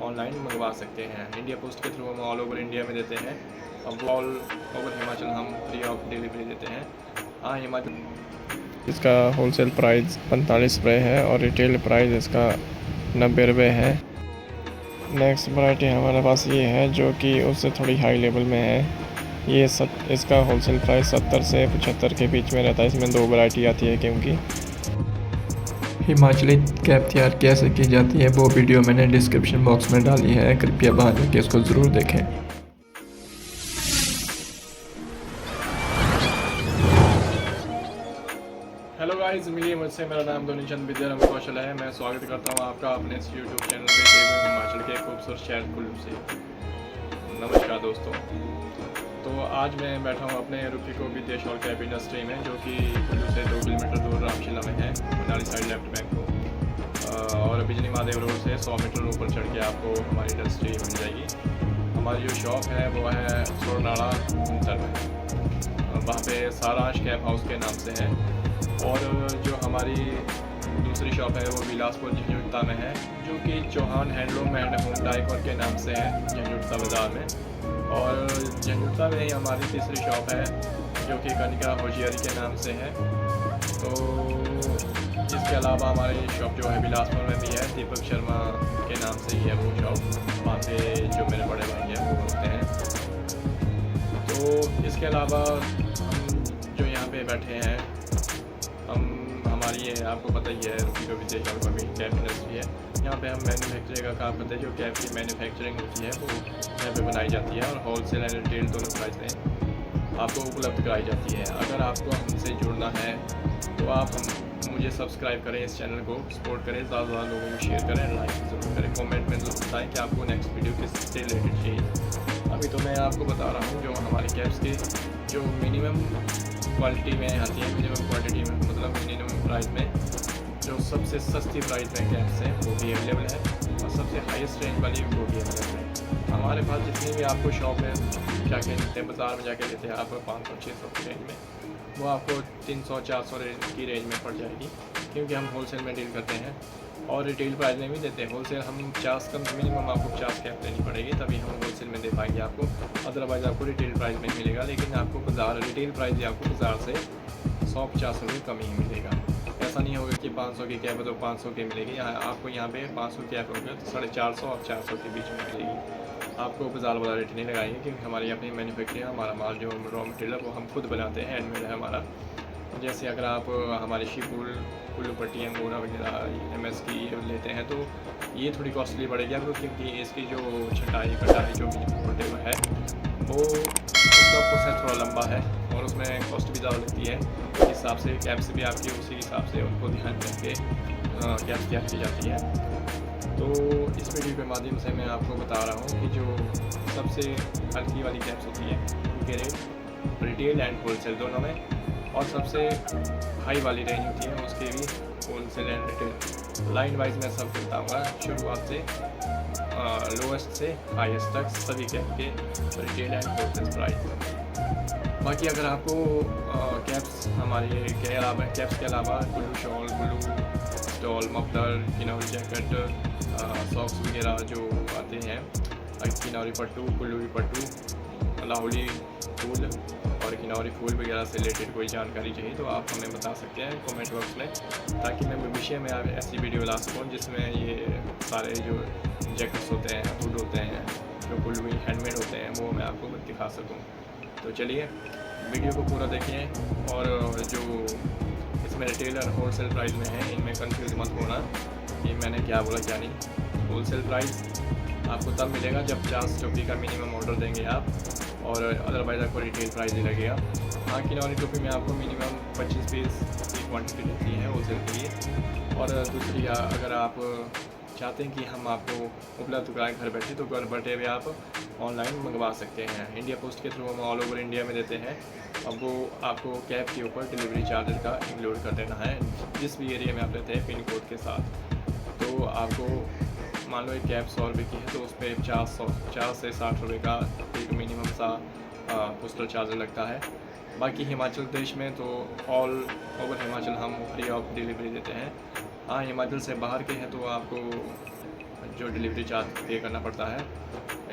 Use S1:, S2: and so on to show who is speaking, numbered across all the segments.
S1: Online मंगवा सकते हैं। इंडिया पोस्ट के थ्रू हम ऑल ओवर इंडिया में देते हैं। अब ऑल ओवर हिमाचल हम फ्री ऑफ डिलीवरी देते हैं। हाँ, हिमाचल
S2: इसका होलसेल प्राइस 45 रुपये है और रिटेल प्राइस इसका 90 रुपये है। नेक्स्ट वैरायटी हमारे पास ये है जो कि उससे थोड़ी हाई लेवल में है। ये इसका होलसेल प्राइस 70 से 75 के बीच में रहता है। इसमें 2 वैरायटी आती है क्योंकि हिमाचली कैप तैयार कैसे की जाती है वो वीडियो मैंने डिस्क्रिप्शन बॉक्स में डाली है, कृपया वहाँ जाके इसको ज़रूर देखें।
S1: हेलो गाइस, मिलिए मुझसे। मेरा नाम धोनीचंद विद्याराम कौशल है। मैं स्वागत करता हूं आपका अपने इस यूट्यूब चैनल पे हिमाचल के खूबसूरत शहर कुल्लू से। नमस्कार दोस्तों। तो आज मैं बैठा हूं अपने रुपिको विदेश और कैप इंडस्ट्री में, जो कि कुल्लू से 2 किलोमीटर दूर रामशिला में है, मनाली साइड लेफ्ट बैंक को। और बिजली महादेव रोड से 100 मीटर ऊपर चढ़ के आपको हमारी इंडस्ट्री मिल जाएगी। हमारी जो शॉप है वो है सोरनाड़ा कुंतर में। वहाँ पे सारांश कैप हाउस के नाम से है। और जो हमारी दूसरी शॉप है वो बिलासपुर झंझुटा में है, जो कि Chauhan handloom and home decor के नाम से है झंझुटा बाज़ार में। और झंझुटा में ही हमारी तीसरी शॉप है जो कि कनिका होशियारी के नाम से है। तो इसके अलावा हमारी शॉप जो है बिलासपुर में भी है, दीपक शर्मा के नाम से ही है वो शॉप। वहाँ पे जो मेरे बड़े भाई हैं वो होते हैं। तो इसके अलावा हम जो यहाँ पे बैठे हैं, हमारी ये आपको पता ही है रुपिको विदेश और कैप इंडस्ट्री है। यहाँ पे हम मैन्युफैक्चरिंग का काम करते हैं। जो कैप की मैन्युफैक्चरिंग होती है वो यहाँ पे बनाई जाती है और होलसेल एंड रिटेल दोनों प्राइस में आपको उपलब्ध कराई जाती है। अगर आपको हमसे जुड़ना है तो आप मुझे सब्सक्राइब करें, इस चैनल को सपोर्ट करें, ज़्यादा से ज़्यादा लोगों को शेयर करें, लाइक ज़रूर करें, कमेंट में ज़रूर बताएं कि आपको नेक्स्ट वीडियो किससे रिलेटेड चाहिए। अभी तो मैं आपको बता रहा हूँ जो हमारे कैप्स की जो मिनिमम क्वालिटी में आती है, मिनिमम क्वांटिटी में, मतलब मिनिमम प्राइस में जो सबसे सस्ती प्राइस में कैप्स हैं वो भी अवेलेबल है और सबसे हाईएस्ट रेंज वाली वो भी अवेलेबल है। हमारे पास जितनी भी आपको शॉप है जाके लेते हैं, बाज़ार में जाके लेते हैं आप 500-600 की रेंज में, वो आपको 300-400 की रेंज में पड़ जाएगी, क्योंकि हम होलसेल में डील करते हैं और रिटेल प्राइस में भी देते हैं। होलसेल हम 50 का मिनिमम आपको 50 कैप लेनी पड़ेगी, तभी हम होलसेल में दे पाएंगे आपको। अदरवाइज़ आपको रिटेल प्राइस में मिलेगा, लेकिन आपको बाज़ार रिटेल प्राइस आपको बाज़ार से 100-50 रुपये कम ही मिलेगा। ऐसा नहीं होगा कि 500 की कैप है तो 500 की मिलेगी। आपको यहाँ पे 500 कैप होगा तो 450 और 400 के बीच में मिलेगी। आपको बाज़ार वाला रेट नहीं लगाएंगे, क्योंकि हमारी अपनी मैन्युफैक्चरिंग है। हमारा माल जो रॉ मटेरियल है वो हम खुद बनाते हैं, हैंडमेड है हमारा। जैसे अगर आप हमारे शिपुल, कुल्लू पट्टी, अंगोरा वगैरह MS की लेते हैं तो ये थोड़ी कॉस्टली पड़ेगी आपको, क्योंकि इसकी जो छटाई कटाई जो भी है वो उसका प्रोसेस थोड़ा लंबा है और उसमें कॉस्ट भी ज़्यादा लगती है। इस हिसाब से कैप्स भी आपकी उसी हिसाब से उनको ध्यान रख के कैप्स तैयार की जाती है। तो इस वीडियो के माध्यम से मैं आपको बता रहा हूँ कि जो सबसे हल्की वाली कैप्स होती है उनके रेट रिटेल एंड होलसेल दोनों में, और सबसे हाई वाली रेंज होती है उसके भी wholesale and retail. Line wise मैं सब बताऊँगा, शुरुआत से लोएस्ट से हाईएस्ट तक सभी कैप के रिटेल एंड होलसेल प्राइस। बाकी अगर आपको कैप्स हमारे के अलावा, कैप्स के अलावा Kullu shawl, Kullu stole, muffler, Kinnauri jacket, socks वगैरह जो आते हैं, किनौरी पट्टू, कुल्लू पट्टू, लाहौली फूल और किनौरी फूल वगैरह से रिलेटेड कोई जानकारी चाहिए तो आप हमें बता सकते हैं कमेंट बॉक्स में, ताकि मैं विषय में ऐसी वीडियो ला सकूँ जिसमें ये सारे जो जैकेट्स होते हैं, हुड होते हैं, जो कुल्लू हैंडमेड होते हैं, वो मैं आपको दिखा सकूँ। तो चलिए वीडियो को पूरा देखें। और जो इसमें रिटेल और होलसेल प्राइस में है, इनमें कंफ्यूज मत होना कि मैंने क्या बोला क्या नहीं। होलसेल प्राइस आपको तब मिलेगा जब 50 टोपी का मिनिमम ऑर्डर देंगे आप, और अदरवाइज़ आपको रिटेल प्राइस ही लगेगा। हाँ, किनौरी टोपी में आपको मिनिमम 25 पीस की क्वांटिटी रहती है होलसेल के लिए। और दूसरी, अगर आप चाहते हैं कि हम आपको उपलब्ध कराएँ घर बैठे, तो घर बैठे भी आप ऑनलाइन मंगवा सकते हैं। इंडिया पोस्ट के थ्रू हम ऑल ओवर इंडिया में देते हैं। अब वो आपको कैब के ऊपर डिलीवरी चार्जेस का इंक्लूड कर देना है, जिस भी एरिया में आप रहते हैं पिन कोड के साथ। तो आपको मान लो एक कैब 100 रुपये की है तो उस पर 50 से 60 रुपये का एक मिनिमम सा पोस्टल चार्ज लगता है। बाकी हिमाचल प्रदेश में तो ऑल ओवर हिमाचल हम फ्री ऑफ डिलीवरी देते हैं। हाँ, हिमाचल से बाहर के हैं तो आपको जो डिलीवरी चार्ज पे करना पड़ता है।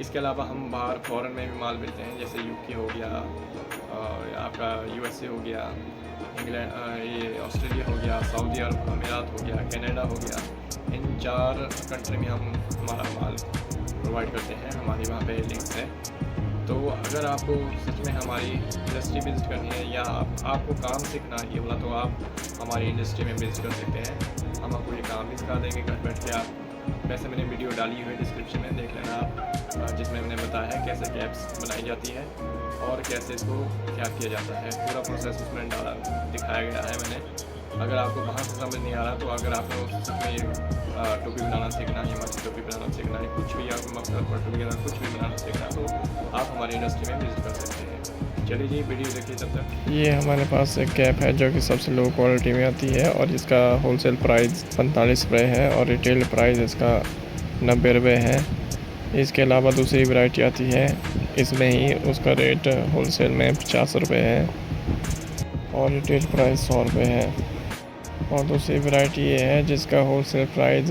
S1: इसके अलावा हम बाहर फ़ॉरेन में भी माल भेजते हैं, जैसे यूके हो गया, आपका यूएसए हो गया, इंग्लैंड, ये ऑस्ट्रेलिया हो गया, सऊदी अरब अमीरात हो गया, कनाडा हो गया। इन 4 कंट्री में हम हमारा माल प्रोवाइड करते हैं। हमारी वहाँ पे लिंक्स है। तो अगर आपको सच में हमारी इंडस्ट्री विज़िट करनी है या आपको काम सीखना है ये वाला, तो आप हमारी इंडस्ट्री में विज़िट कर सकते हैं। हम आपको ये काम भी सिखा देंगे घर बैठ के। आप वैसे मैंने वीडियो डाली हुई है, डिस्क्रिप्शन में देख लेना आप, जिसमें मैंने बताया है कैसे कैप्स बनाई जाती है और कैसे इसको क्या किया जाता है। पूरा प्रोसेस उसमें दिखाया गया है मैंने। अगर आपको वहाँ से समझ नहीं आ रहा, तो अगर आपको सच में ये टोपी बनाना सीखना है, हिमाचली टोपी बनाना सीखना है, कुछ भी आप मफलर पट्टू वगैरह कुछ भी बनाना सीखना है, तो आप हमारी इंडस्ट्री में विजिट कर सकते हैं। चलिए जी, वीडियो देखिए तब तक।
S2: ये हमारे पास एक कैप है जो कि सबसे लो क्वालिटी में आती है और इसका होलसेल प्राइस 45 रुपये है और रिटेल प्राइस इसका 90 रुपये है। इसके अलावा दूसरी वैरायटी आती है, इसमें ही उसका रेट होलसेल में 50 रुपये है और रिटेल प्राइस 100 रुपये है। और दूसरी वैरायटी ये है जिसका होलसेल प्राइस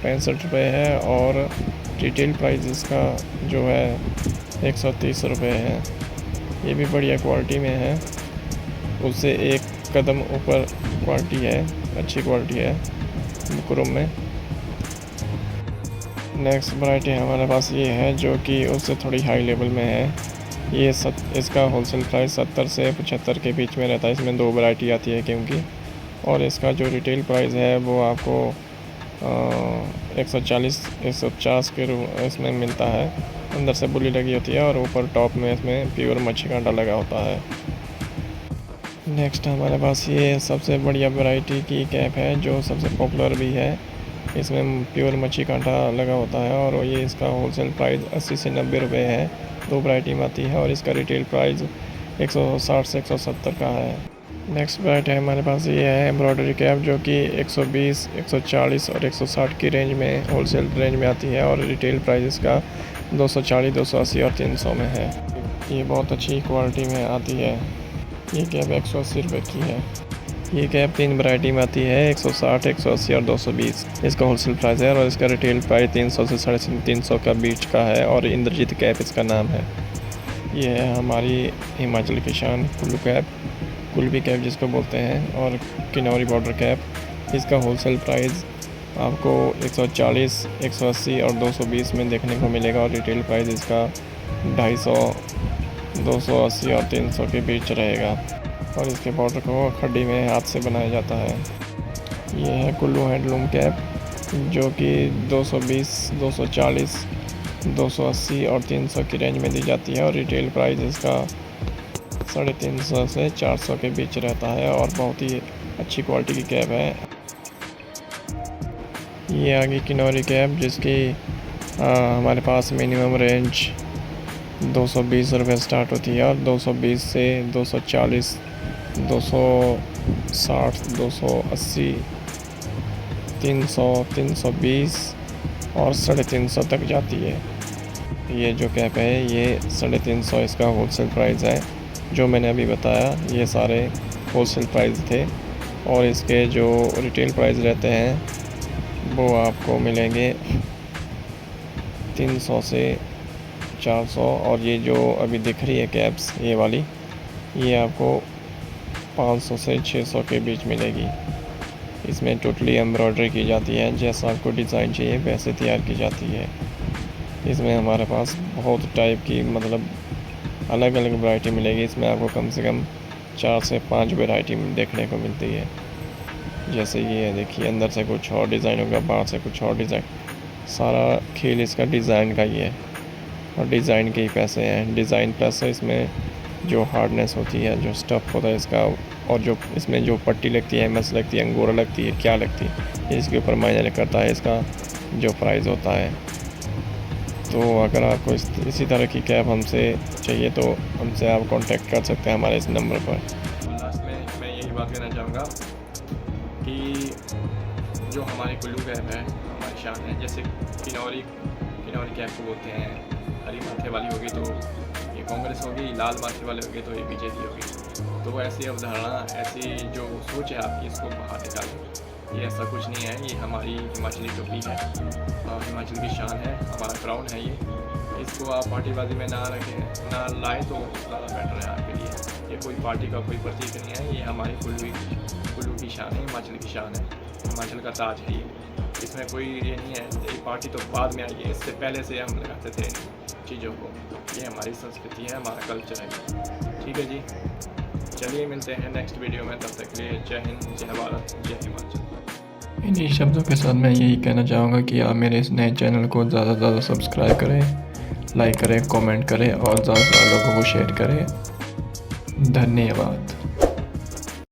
S2: 65 रुपये है और रिटेल प्राइस इसका जो है 130 रुपये है। ये भी बढ़िया क्वालिटी में है, उससे एक कदम ऊपर क्वालिटी है, अच्छी क्वालिटी है बुकरम में। नेक्स्ट वैरायटी हमारे पास ये है जो कि उससे थोड़ी हाई लेवल में है। ये इसका होलसेल प्राइस 70 से 75 के बीच में रहता है। इसमें 2 वैरायटी आती है क्योंकि, और इसका जो रिटेल प्राइस है वो आपको 140-150 के इसमें मिलता है। अंदर से बुली लगी होती है और ऊपर टॉप में इसमें प्योर मच्छी कांटा लगा होता है। नेक्स्ट हमारे पास ये सबसे बढ़िया वैरायटी की कैप है जो सबसे पॉपुलर भी है। इसमें प्योर मच्छी कांटा लगा होता है और ये इसका होलसेल प्राइस 80 से 90 रुपये है। 2 वैरायटी में आती है और इसका रिटेल प्राइस 160 से 170 का है। नेक्स्ट वैरायटी हमारे पास ये है एम्ब्रॉयडरी कैप जो कि 120, 140 और 160 की रेंज में होलसेल रेंज में आती है और रिटेल प्राइस इसका 240, 280 और 300 में है। ये बहुत अच्छी क्वालिटी में आती है। ये कैप 180 रुपये की है। ये कैप 3 वैरायटी में आती है, 160, 180 और 220 इसका होलसेल प्राइस है और इसका रिटेल प्राइस 300 से 350 का बीच का है और इंद्रजीत कैप इसका नाम है। ये है हमारी हिमाचल की शान कुल्लू कैप, कुल्बी कैप जिसको बोलते हैं, और किन्नौरी बॉर्डर कैप। इसका होलसेल प्राइस आपको 140, 180 और 220 में देखने को मिलेगा और रिटेल प्राइस इसका 250, 280 और 300 के बीच रहेगा और इसके बॉर्डर को खड्डी में हाथ से बनाया जाता है। ये है कुल्लू हैंडलूम कैप जो कि 220, 240, 280 और 300 की रेंज में दी जाती है और रिटेल प्राइस इसका 350 से 400 के बीच रहता है और बहुत ही अच्छी क्वालिटी की कैप है। ये आगे किन्नौरी कैप जिसकी हमारे पास मिनिमम रेंज 220 रुपये स्टार्ट होती है और 220 से 240, 260, 280, 300, 320 और 350 तक जाती है। ये जो कैप है ये 350 इसका होलसेल प्राइस है। जो मैंने अभी बताया ये सारे होलसेल प्राइस थे और इसके जो रिटेल प्राइस रहते हैं वो आपको मिलेंगे 300 से 400 और ये जो अभी दिख रही है कैप्स ये वाली, ये आपको 500 से 600 के बीच मिलेगी। इसमें टोटली एम्ब्रॉयडरी की जाती है, जैसा आपको डिज़ाइन चाहिए वैसे तैयार की जाती है। इसमें हमारे पास बहुत टाइप की मतलब अलग अलग वैरायटी मिलेगी। इसमें आपको कम से कम 4 से 5 वैरायटी देखने को मिलती है। जैसे ये देखिए, अंदर से कुछ और डिज़ाइन होगा, बाहर से कुछ और डिज़ाइन। सारा खेल इसका डिज़ाइन का ही है और डिज़ाइन के ही पैसे हैं। डिज़ाइन प्लस इसमें जो हार्डनेस होती है, जो स्टफ़ होता है इसका, और जो इसमें जो पट्टी लगती है, एमएस लगती है, अंगोरा लगती है, क्या लगती है, इसके ऊपर मायने करता है इसका जो प्राइस होता है। तो अगर आपको इसी तरह की कैप हमसे चाहिए तो हमसे आप कांटेक्ट कर सकते हैं हमारे इस नंबर पर।
S1: लास्ट में मैं यही बात कहना चाहूँगा कि जो हमारी कुल्लू कैप है हमारी शान है। जैसे किन्नौरी कैप को बोलते हैं, हरी माथे वाली होगी तो ये कांग्रेस होगी, लाल माथे वाली होगी तो ये बीजेपी होगी। तो ऐसी अवधारणा, ऐसी जो सोच है आपकी, इसको बाहर निकालें ये ऐसा कुछ नहीं है, ये हमारी हिमाचली टोपी है, हिमाचल की शान है, हमारा क्राउन है ये। इसको आप पार्टीबाजी में ना रखें, ना लाएँ तो ज़्यादा बेटर है आपके लिए। ये कोई पार्टी का कोई प्रतीक नहीं है, ये हमारी कुल्लू की शान है, हिमाचल की शान है, हिमाचल का ताज है ये। इसमें कोई ये नहीं है, ये पार्टी तो बाद में आई है, इससे पहले से हम लगाते थे चीज़ों को। ये हमारी संस्कृति है, हमारा कल्चर है। ठीक है जी, चलिए मिलते हैं नेक्स्ट वीडियो में, तब तक के लिए जय हिंद, जय भारत, जय हिमाचल।
S2: इन्हीं शब्दों के साथ मैं यही कहना चाहूँगा कि आप मेरे इस नए चैनल को ज़्यादा से ज़्यादा सब्सक्राइब करें, लाइक करें, कमेंट करें और ज़्यादा से ज़्यादा लोगों को शेयर करें। धन्यवाद।